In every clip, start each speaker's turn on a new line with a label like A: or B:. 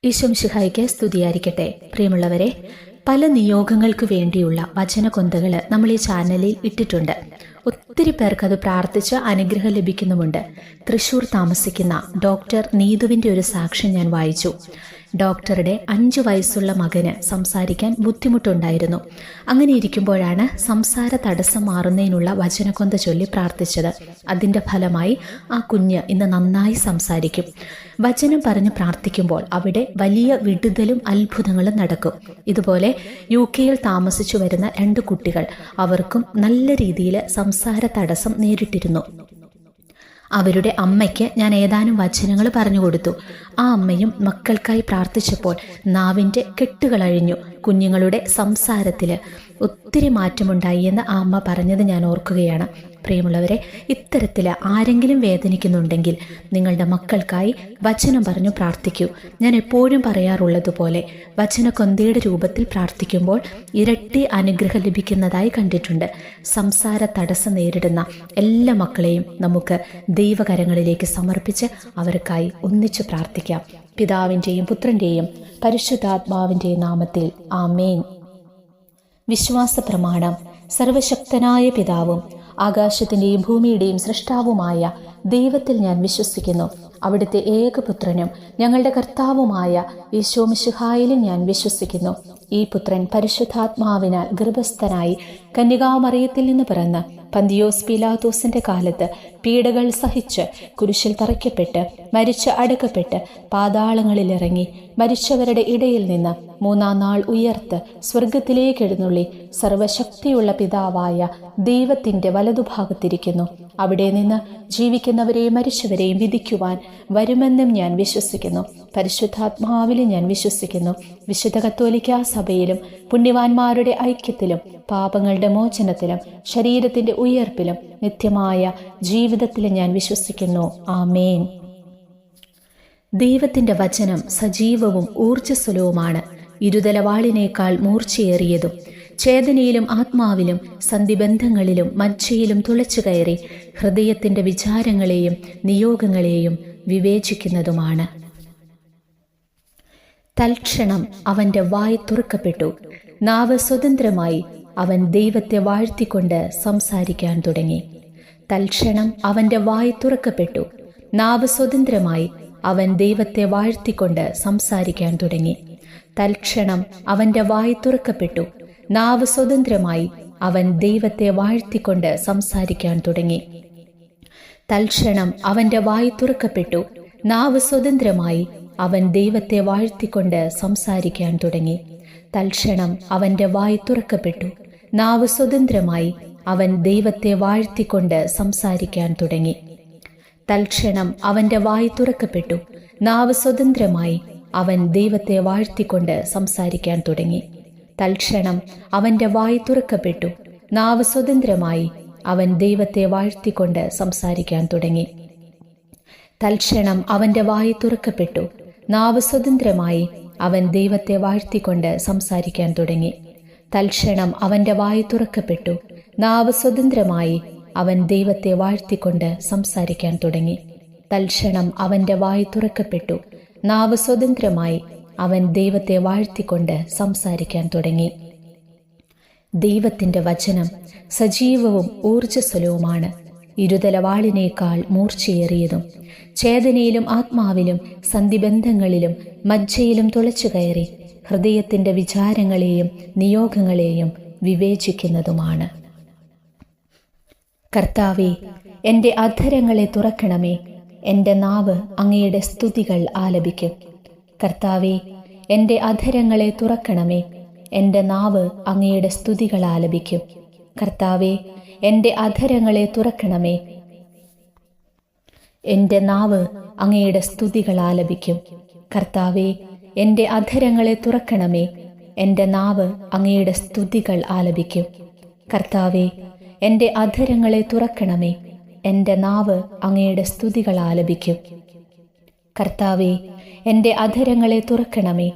A: ഈശോ മിശിഹായ്ക്ക് സ്തുതിയായിരിക്കട്ടെ. പ്രിയമുള്ളവരെ, പല നിയോഗങ്ങൾക്ക് വേണ്ടിയുള്ള വചനകൊന്തകൾ നമ്മൾ ഈ ചാനലിൽ ഇട്ടിട്ടുണ്ട്. ഒത്തിരി പേർക്ക് അത് പ്രാർത്ഥിച്ച് അനുഗ്രഹം ലഭിക്കുന്നുമുണ്ട്. തൃശ്ശൂർ താമസിക്കുന്ന ഡോക്ടർ നീതുവിൻ്റെ ഒരു സാക്ഷ്യം ഞാൻ വായിച്ചു. ഡോക്ടറുടെ 5 വയസ്സുള്ള മകന് സംസാരിക്കാൻ ബുദ്ധിമുട്ടുണ്ടായിരുന്നു. അങ്ങനെ ഇരിക്കുമ്പോഴാണ് സംസാര തടസ്സം മാറുന്നതിനുള്ള വചനകൊന്ത ചൊല്ലി പ്രാർത്ഥിച്ചത്. അതിൻ്റെ ഫലമായി ആ കുഞ്ഞ് ഇന്ന് നന്നായി സംസാരിക്കും. വചനം പറഞ്ഞ് പ്രാർത്ഥിക്കുമ്പോൾ അവിടെ വലിയ വിടുതലും അത്ഭുതങ്ങളും നടക്കും. ഇതുപോലെ UK താമസിച്ചു വരുന്ന 2 കുട്ടികൾ, അവർക്കും നല്ല രീതിയിൽ സംസാര തടസ്സം നേരിട്ടിരുന്നു. അവരുടെ അമ്മയ്ക്ക് ഞാൻ ഏതാനും വചനങ്ങൾ പറഞ്ഞു കൊടുത്തു. ആ അമ്മയും മക്കൾക്കായി പ്രാർത്ഥിച്ചപ്പോൾ നാവിൻ്റെ കെട്ടുകളഴിഞ്ഞു. കുഞ്ഞുങ്ങളുടെ സംസാരത്തിൽ ഒത്തിരി മാറ്റമുണ്ടായി എന്ന് ആ അമ്മ പറഞ്ഞത് ഞാൻ ഓർക്കുകയാണ്. പ്രിയമുള്ളവരെ, ഇത്തരത്തിൽ ആരെങ്കിലും വേദനിക്കുന്നുണ്ടെങ്കിൽ നിങ്ങളുടെ മക്കൾക്കായി വചനം പറഞ്ഞു പ്രാർത്ഥിക്കൂ. ഞാൻ എപ്പോഴും പറയാറുള്ളതുപോലെ വചനകൊന്തയുടെ രൂപത്തിൽ പ്രാർത്ഥിക്കുമ്പോൾ ഇരട്ടി അനുഗ്രഹം ലഭിക്കുന്നതായി കണ്ടിട്ടുണ്ട്. സംസാര തടസ്സം നേരിടുന്ന എല്ലാ മക്കളെയും നമുക്ക് ദൈവകരങ്ങളിലേക്ക് സമർപ്പിച്ച് അവർക്കായി ഒന്നിച്ച് പ്രാർത്ഥിക്കാം. പിതാവിൻ്റെയും പുത്രൻ്റെയും പരിശുദ്ധാത്മാവിൻ്റെയും നാമത്തിൽ ആമേൻ. വിശ്വാസ പ്രമാണം. സർവശക്തനായ പിതാവും ആകാശത്തിൻ്റെയും ഭൂമിയുടെയും സൃഷ്ടാവുമായ ദൈവത്തിൽ ഞാൻ വിശ്വസിക്കുന്നു. അവിടുത്തെ ഏകപുത്രനും ഞങ്ങളുടെ കർത്താവുമായ ഈശോ മിശിഹായിലും ഞാൻ വിശ്വസിക്കുന്നു. ഈ പുത്രൻ പരിശുദ്ധാത്മാവിനാൽ ഗർഭസ്ഥനായി കന്യകാമറിയത്തിൽ നിന്ന് പിറന്ന് പന്തിയോസ് പീലാത്തോസിന്റെ കാലത്ത് പീഡകൾ സഹിച്ച് കുരിശിൽ തറയ്ക്കപ്പെട്ട് മരിച്ച് അടക്കപ്പെട്ട് പാതാളങ്ങളിൽ ഇറങ്ങി മരിച്ചവരുടെ ഇടയിൽ നിന്ന് 3-ാം നാൾ ഉയർത്ത് സ്വർഗത്തിലേക്ക് എഴുന്നള്ളി സർവശക്തിയുള്ള പിതാവായ ദൈവത്തിന്റെ വലതുഭാഗത്തിരിക്കുന്നു. അവിടെ നിന്ന് ജീവിക്കുന്നവരെയും മരിച്ചവരെയും വിധിക്കുവാൻ വരുമെന്നും ഞാൻ വിശ്വസിക്കുന്നു. പരിശുദ്ധാത്മാവിലും ഞാൻ വിശ്വസിക്കുന്നു. വിശുദ്ധ കത്തോലിക്കാ സഭയിലും പുണ്യവാന്മാരുടെ ഐക്യത്തിലും പാപങ്ങളുടെ മോചനത്തിലും ശരീരത്തിന്റെ ഉയർപ്പിലും നിത്യമായ ജീവിതത്തിലും ഞാൻ വിശ്വസിക്കുന്നു. ആമേൻ. ദൈവത്തിന്റെ വചനം സജീവവും ഊർജ്ജസ്വലവുമാണ്, ഇരുതലവാളിനേക്കാൾ മൂർച്ചയേറിയതും ചേതനയിലും ആത്മാവിലും സന്ധിബന്ധങ്ങളിലും മജ്ജയിലും തുളച്ചു കയറി ഹൃദയത്തിന്റെ വിചാരങ്ങളെയും നിയോഗങ്ങളെയും വിവേചിക്കുന്നതുമാണ്. തൽക്ഷണം അവന്റെ വായ് തുറക്കപ്പെട്ടു. നാവ് സ്വതന്ത്രമായി അവൻ ദൈവത്തെ വാഴ്ത്തിക്കൊണ്ട് സംസാരിക്കാൻ തുടങ്ങി. തൽക്ഷണം അവന്റെ വായ് തുറക്കപ്പെട്ടു. നാവ് സ്വതന്ത്രമായി അവൻ ദൈവത്തെ വാഴ്ത്തിക്കൊണ്ട് സംസാരിക്കാൻ തുടങ്ങി. തൽക്ഷണം അവന്റെ വായ് തുറക്കപ്പെട്ടു. നാവ് സ്വതന്ത്രമായി അവൻ ദൈവത്തെ വാഴ്ത്തിക്കൊണ്ട് സംസാരിക്കാൻ തുടങ്ങി. തൽക്ഷണം അവന്റെ വായ് തുറക്കപ്പെട്ടു. നാവ് സ്വതന്ത്രമായി അവൻ ദൈവത്തെ വാഴ്ത്തിക്കൊണ്ട് സംസാരിക്കാൻ തുടങ്ങി. തൽക്ഷണം അവന്റെ വായ് തുറക്കപ്പെട്ടു. നാവ് സ്വതന്ത്രമായി അവൻ ദൈവത്തെ വാഴ്ത്തിക്കൊണ്ട് സംസാരിക്കാൻ തുടങ്ങി. തൽക്ഷണം അവന്റെ വായ് തുറക്കപ്പെട്ടു. നാവ് സ്വതന്ത്രമായി അവൻ ദൈവത്തെ വാഴ്ത്തിക്കൊണ്ട് സംസാരിക്കാൻ തുടങ്ങി. തൽക്ഷണം അവന്റെ വായ് തുറക്കപ്പെട്ടു. നാവ് സ്വതന്ത്രമായി അവൻ ദൈവത്തെ വാഴ്ത്തിക്കൊണ്ട് സംസാരിക്കാൻ തുടങ്ങി. തൽക്ഷണം അവന്റെ വായ് തുറക്കപ്പെട്ടു. നാവ് സ്വതന്ത്രമായി അവൻ ദൈവത്തെ വാഴ്ത്തിക്കൊണ്ട് സംസാരിക്കാൻ തുടങ്ങി. തൽക്ഷണം അവന്റെ വായ് തുറക്കപ്പെട്ടു. നാവ് സ്വതന്ത്രമായി അവൻ ദൈവത്തെ വാഴ്ത്തിക്കൊണ്ട് സംസാരിക്കാൻ തുടങ്ങി. തൽക്ഷണം അവന്റെ വായ് തുറക്കപ്പെട്ടു. നാവ് സ്വതന്ത്രമായി അവൻ ദൈവത്തെ വാഴ്ത്തിക്കൊണ്ട് സംസാരിക്കാൻ തുടങ്ങി. ദൈവത്തിന്റെ വചനം സജീവവും ഊർജ്ജസ്വലവുമാണ്, ഇരുതലവാളിനേക്കാൾ മൂർച്ചയേറിയതും ചേതനയിലും ആത്മാവിലും സന്ധിബന്ധങ്ങളിലും മജ്ജയിലും തുളച്ചു കയറി ഹൃദയത്തിന്റെ വിചാരങ്ങളെയും നിയോഗങ്ങളെയും വിവേചിക്കുന്നതുമാണ്. കർത്താവേ, എൻ്റെ അധരങ്ങളെ തുറക്കണമേ. എൻ്റെ നാവ് അങ്ങയുടെ സ്തുതികൾ ആലപിക്കും. കർത്താവേ, എൻ്റെ അധരങ്ങളെ തുറക്കണമേ. എൻ്റെ നാവ് അങ്ങയുടെ സ്തുതികൾ ആലപിക്കും. കർത്താവേ, എൻ്റെ അധരങ്ങളെ തുറക്കണമേ. എൻ്റെ നാവ് അങ്ങയുടെ സ്തുതികൾ ആലപിക്കും. കർത്താവേ, എൻ്റെ അധരങ്ങളെ തുറക്കണമേ. എൻ്റെ നാവ് അങ്ങയുടെ സ്തുതികൾ ആലപിക്കും. കർത്താവേ, എൻ്റെ അധരങ്ങളെ തുറക്കണമേ. എൻ്റെ നാവ് അങ്ങയുടെ സ്തുതികൾ ആലപിക്കും. കർത്താവേ, എൻ്റെ അധരങ്ങളെ തുറക്കണമേ.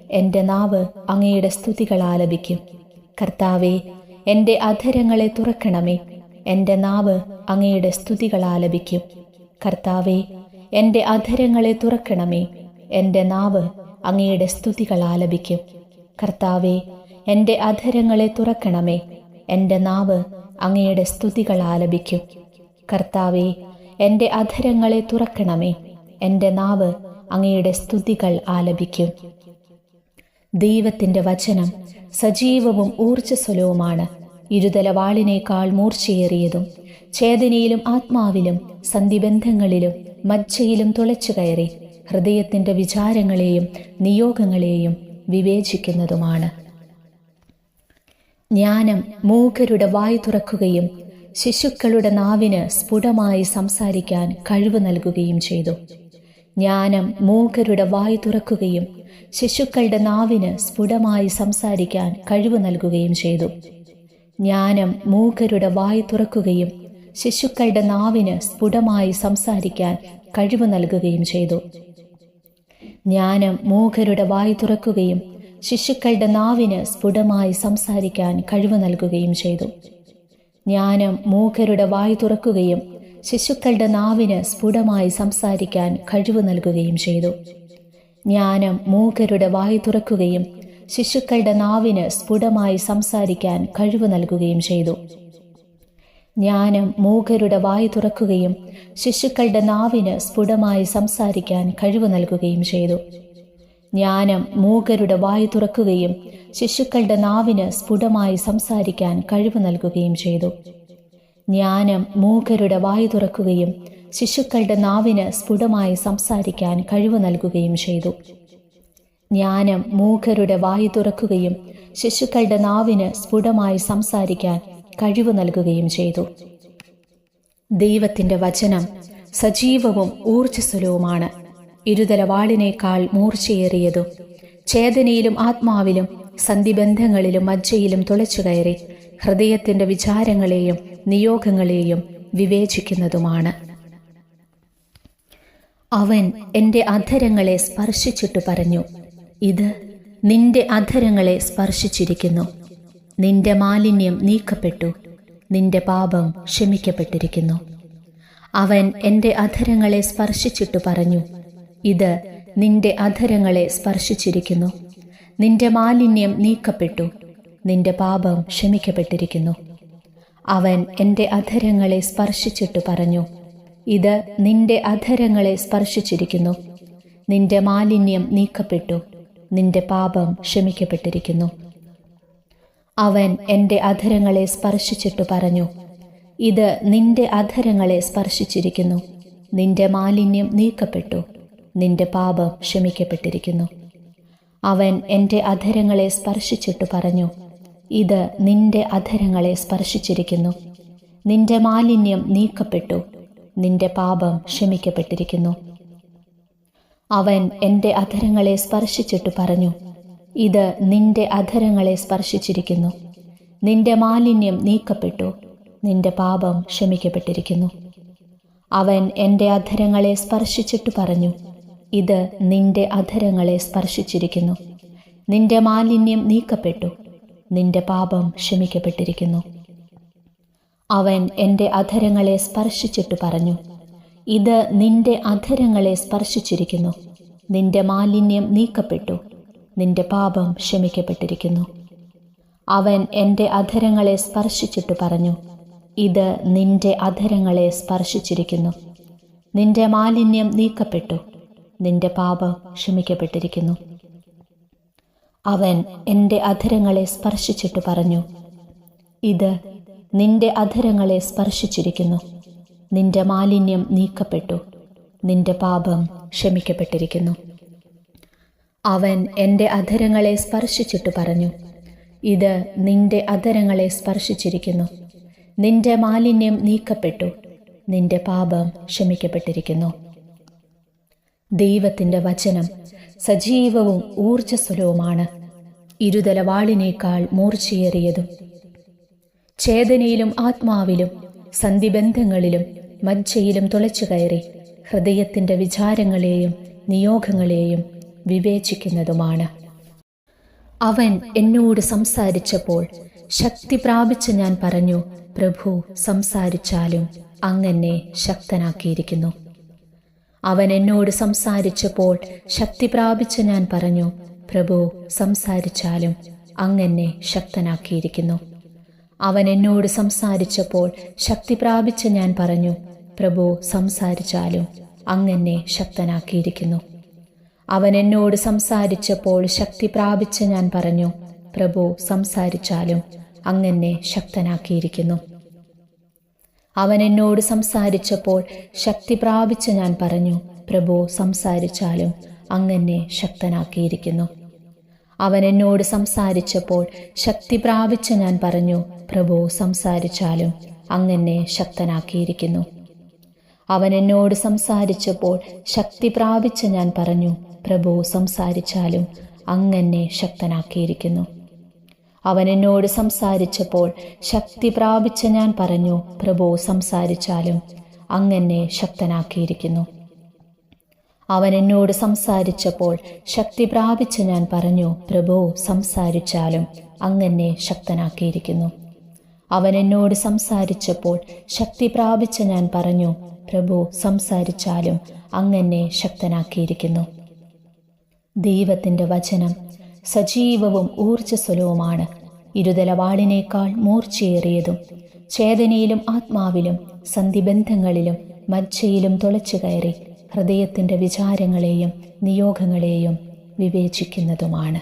A: എൻ്റെ നാവ് അങ്ങയുടെ സ്തുതികൾ ആലപിക്കും. കർത്താവേ, എൻ്റെ അധരങ്ങളെ തുറക്കണമേ. എൻ്റെ നാവ് അങ്ങയുടെ സ്തുതികൾ ആലപിക്കും. കർത്താവേ, എൻ്റെ അധരങ്ങളെ തുറക്കണമേ. എൻ്റെ നാവ് അങ്ങയുടെ സ്തുതികൾ ആലപിക്കും. കർത്താവേ, എൻ്റെ അധരങ്ങളെ തുറക്കണമേ. എൻ്റെ നാവ് അങ്ങയുടെ സ്തുതികൾ ആലപിക്കും. കർത്താവേ, എൻ്റെ അധരങ്ങളെ തുറക്കണമേ. എൻ്റെ നാവ് അങ്ങയുടെ സ്തുതികൾ ആലപിക്കും. ദൈവത്തിൻ്റെ വചനം സജീവവും ഊർജ്ജസ്വലവുമാണ്, ഇരുതല വാളിനേക്കാൾ മൂർച്ചയേറിയതും ചേതനയിലും ആത്മാവിലും സന്ധിബന്ധങ്ങളിലും മജ്ജയിലും തുളച്ചു കയറി ഹൃദയത്തിൻ്റെ വിചാരങ്ങളെയും നിയോഗങ്ങളെയും വിവേചിക്കുന്നതുമാണ്. ജ്ഞാനം മൂകരുടെ വായ് തുറക്കുകയും ശിശുക്കളുടെ നാവിന് സ്ഫുടമായി സംസാരിക്കാൻ കഴിവ് നൽകുകയും ചെയ്തു. ജ്ഞാനം മൂകരുടെ വായ് തുറക്കുകയും ശിശുക്കളുടെ നാവിന് സ്ഫുടമായി സംസാരിക്കാൻ കഴിവ് നൽകുകയും ചെയ്തു. ജ്ഞാനം മൂകരുടെ വായ് തുറക്കുകയും ശിശുക്കളുടെ നാവിന് സ്ഫുടമായി സംസാരിക്കാൻ കഴിവ് നൽകുകയും ചെയ്തു. ജ്ഞാനം മൂകരുടെ വായ് തുറക്കുകയും ശിശുക്കളുടെ നാവിന് സ്ഫുടമായി സംസാരിക്കാൻ കഴിവ് നൽകുകയും ചെയ്തു. ജ്ഞാനം മൂകരുടെ വായ് തുറക്കുകയും ശിശുക്കളുടെ നാവിന് സ്ഫുടമായി സംസാരിക്കാൻ കഴിവ് നൽകുകയും ചെയ്തു. ജ്ഞാനം മൂകരുടെ വായ് തുറക്കുകയും ശിശുക്കളുടെ നാവിന് സ്ഫുടമായി സംസാരിക്കാൻ കഴിവ് നൽകുകയും ചെയ്തു. ജ്ഞാനം മൂകരുടെ വായ് തുറക്കുകയും ശിശുക്കളുടെ നാവിന് സ്ഫുടമായി സംസാരിക്കാൻ കഴിവ് നൽകുകയും ചെയ്തു. ജ്ഞാനം മൂകരുടെ വായ് തുറക്കുകയും ശിശുക്കളുടെ നാവിന് സ്ഫുടമായി സംസാരിക്കാൻ കഴിവ് നൽകുകയും ചെയ്തു. ജ്ഞാനം മൂകരുടെ വായ് തുറക്കുകയും ശിശുക്കളുടെ നാവിന് സ്ഫുടമായി സംസാരിക്കാൻ കഴിവ് നൽകുകയും ചെയ്തു. ജ്ഞാനം മൂകരുടെ വായ് തുറക്കുകയും ശിശുക്കളുടെ നാവിന് സ്ഫുടമായി സംസാരിക്കാൻ കഴിവ് നൽകുകയും ചെയ്തു. ദൈവത്തിൻ്റെ വചനം സജീവവും ഊർജ്ജസ്വലവുമാണ്, ഇരുതല വാളിനേക്കാൾ മൂർച്ചയേറിയതും ചേതനയിലും ആത്മാവിലും സന്ധിബന്ധങ്ങളിലും മജ്ജയിലും തുളച്ചു കയറി ഹൃദയത്തിൻ്റെ വിചാരങ്ങളെയും നിയോഗങ്ങളെയും വിവേചിക്കുന്നതുമാണ്. അവൻ എൻ്റെ അധരങ്ങളെ സ്പർശിച്ചിട്ട് പറഞ്ഞു, ഇത് നിന്റെ അധരങ്ങളെ സ്പർശിച്ചിരിക്കുന്നു. നിന്റെ മാലിന്യം നീക്കപ്പെട്ടു, നിന്റെ പാപം ക്ഷമിക്കപ്പെട്ടിരിക്കുന്നു. അവൻ എൻ്റെ അധരങ്ങളെ സ്പർശിച്ചിട്ട് പറഞ്ഞു, ഇത് നിന്റെ അധരങ്ങളെ സ്പർശിച്ചിരിക്കുന്നു. നിന്റെ മാലിന്യം നീക്കപ്പെട്ടു, നിന്റെ പാപം ക്ഷമിക്കപ്പെട്ടിരിക്കുന്നു. അവൻ എൻ്റെ അധരങ്ങളെ സ്പർശിച്ചിട്ട് പറഞ്ഞു, ഇത് നിന്റെ അധരങ്ങളെ സ്പർശിച്ചിരിക്കുന്നു. നിന്റെ മാലിന്യം നീക്കപ്പെട്ടു, നിന്റെ പാപം ക്ഷമിക്കപ്പെട്ടിരിക്കുന്നു. അവൻ എൻ്റെ അധരങ്ങളെ സ്പർശിച്ചിട്ട് പറഞ്ഞു, ഇത് നിന്റെ അധരങ്ങളെ സ്പർശിച്ചിരിക്കുന്നു. നിന്റെ മാലിന്യം നീക്കപ്പെട്ടു, നിന്റെ പാപം ക്ഷമിക്കപ്പെട്ടിരിക്കുന്നു. അവൻ എൻ്റെ അധരങ്ങളെ സ്പർശിച്ചിട്ട് പറഞ്ഞു, ഇത് നിന്റെ അധരങ്ങളെ സ്പർശിച്ചിരിക്കുന്നു. നിന്റെ മാലിന്യം നീക്കപ്പെട്ടു, നിന്റെ പാപം ക്ഷമിക്കപ്പെട്ടിരിക്കുന്നു. അവൻ എൻ്റെ അധരങ്ങളെ സ്പർശിച്ചിട്ട് പറഞ്ഞു, ഇത് നിന്റെ അധരങ്ങളെ സ്പർശിച്ചിരിക്കുന്നു. നിന്റെ മാലിന്യം നീക്കപ്പെട്ടു, നിന്റെ പാപം ക്ഷമിക്കപ്പെട്ടിരിക്കുന്നു. അവൻ എൻ്റെ അധരങ്ങളെ സ്പർശിച്ചിട്ട് പറഞ്ഞു, ഇത് നിന്റെ അധരങ്ങളെ സ്പർശിച്ചിരിക്കുന്നു. നിന്റെ മാലിന്യം നീക്കപ്പെട്ടു, നിന്റെ പാപം ക്ഷമിക്കപ്പെട്ടിരിക്കുന്നു. അവൻ എൻ്റെ അധരങ്ങളെ സ്പർശിച്ചിട്ട് പറഞ്ഞു, ഇത് നിന്റെ അധരങ്ങളെ സ്പർശിച്ചിരിക്കുന്നു. നിന്റെ മാലിന്യം നീക്കപ്പെട്ടു, നിന്റെ പാപം ക്ഷമിക്കപ്പെട്ടിരിക്കുന്നു. അവൻ എൻ്റെ അധരങ്ങളെ സ്പർശിച്ചിട്ട് പറഞ്ഞു, ഇത് നിന്റെ അധരങ്ങളെ സ്പർശിച്ചിരിക്കുന്നു. നിന്റെ മാലിന്യം നീക്കപ്പെട്ടു, നിന്റെ പാപം ക്ഷമിക്കപ്പെട്ടിരിക്കുന്നു. അവൻ എൻ്റെ അധരങ്ങളെ സ്പർശിച്ചിട്ട് പറഞ്ഞു, ഇത് നിന്റെ അധരങ്ങളെ സ്പർശിച്ചിരിക്കുന്നു. നിന്റെ മാലിന്യം നീക്കപ്പെട്ടു, നിന്റെ പാപം ക്ഷമിക്കപ്പെട്ടിരിക്കുന്നു. അവൻ എൻ്റെ അധരങ്ങളെ സ്പർശിച്ചിട്ട് പറഞ്ഞു, ഇത് നിന്റെ അധരങ്ങളെ സ്പർശിച്ചിരിക്കുന്നു. നിന്റെ മാലിന്യം നീക്കപ്പെട്ടു, നിന്റെ പാപം ക്ഷമിക്കപ്പെട്ടിരിക്കുന്നു. ദൈവത്തിൻ്റെ വചനം സജീവവും ഊർജ്ജസ്വലവുമാണ്, ഇരുതല വാളിനേക്കാൾ മൂർച്ചയേറിയതും ചേതനയിലും ആത്മാവിലും സന്ധിബന്ധങ്ങളിലും മജ്ജയിലും തുളച്ചു കയറി ഹൃദയത്തിൻ്റെ വിചാരങ്ങളെയും നിയോഗങ്ങളെയും വിവേചിക്കുന്നതുമാണ്. അവൻ എന്നോട് സംസാരിച്ചപ്പോൾ ശക്തി പ്രാപിച്ച് ഞാൻ പറഞ്ഞു, പ്രഭു സംസാരിച്ചാലും അങ്ങെന്നെ ശക്തനാക്കിയിരിക്കുന്നു. അവൻ എന്നോട് സംസാരിച്ചപ്പോൾ ശക്തി പ്രാപിച്ച ഞാൻ പറഞ്ഞു, പ്രഭു, സംസാരിച്ചാലും അങ്ങെന്നെ ശക്തനാക്കിയിരിക്കുന്നു. അവൻ എന്നോട് സംസാരിച്ചപ്പോൾ ശക്തി പ്രാപിച്ച ഞാൻ പറഞ്ഞു, പ്രഭു, സംസാരിച്ചാലും അങ്ങെന്നെ ശക്തനാക്കിയിരിക്കുന്നു. അവൻ എന്നോട് സംസാരിച്ചപ്പോൾ ശക്തി പ്രാപിച്ച ഞാൻ പറഞ്ഞു, പ്രഭു, സംസാരിച്ചാലും അങ്ങെന്നെ ശക്തനാക്കിയിരിക്കുന്നു. അവൻ എന്നോട് സംസാരിച്ചപ്പോൾ ശക്തി പ്രാപിച്ച ഞാൻ പറഞ്ഞു, പ്രഭു, സംസാരിച്ചാലും അങ്ങെന്നെ ശക്തനാക്കിയിരിക്കുന്നു. അവൻ എന്നോട് സംസാരിച്ചപ്പോൾ ശക്തി പ്രാപിച്ച ഞാൻ പറഞ്ഞു, പ്രഭു, സംസാരിച്ചാലും അങ്ങെന്നെ ശക്തനാക്കിയിരിക്കുന്നു. അവൻ എന്നോട് സംസാരിച്ചപ്പോൾ ശക്തി പ്രാപിച്ച ഞാൻ പറഞ്ഞു, പ്രഭു, സംസാരിച്ചാലും അങ്ങെന്നെ ശക്തനാക്കിയിരിക്കുന്നു. അവൻ എന്നോട് സംസാരിച്ചപ്പോൾ ശക്തി പ്രാപിച്ച ഞാൻ പറഞ്ഞു, പ്രഭു, സംസാരിച്ചാലും അങ്ങെന്നെ ശക്തനാക്കിയിരിക്കുന്നു. അവൻ എന്നോട് സംസാരിച്ചപ്പോൾ ശക്തി പ്രാപിച്ച ഞാൻ പറഞ്ഞു, പ്രഭു, സംസാരിച്ചാലും അങ്ങെന്നെ ശക്തനാക്കിയിരിക്കുന്നു. അവൻ എന്നോട് സംസാരിച്ചപ്പോൾ ശക്തി പ്രാപിച്ച ഞാൻ പറഞ്ഞു, പ്രഭു, സംസാരിച്ചാലും അങ്ങെന്നെ ശക്തനാക്കിയിരിക്കുന്നു. ദൈവത്തിൻ്റെ വചനം സജീവവും ഊർജ്ജസ്വലവുമാണ്, ഇരുതലവാളിനേക്കാൾ മൂർച്ചയേറിയതും, ചേതനയിലും ആത്മാവിലും സന്ധിബന്ധങ്ങളിലും മജ്ജയിലും തുളച്ചു കയറി ഹൃദയത്തിൻ്റെ വിചാരങ്ങളെയും നിയോഗങ്ങളെയും വിവേചിക്കുന്നതുമാണ്.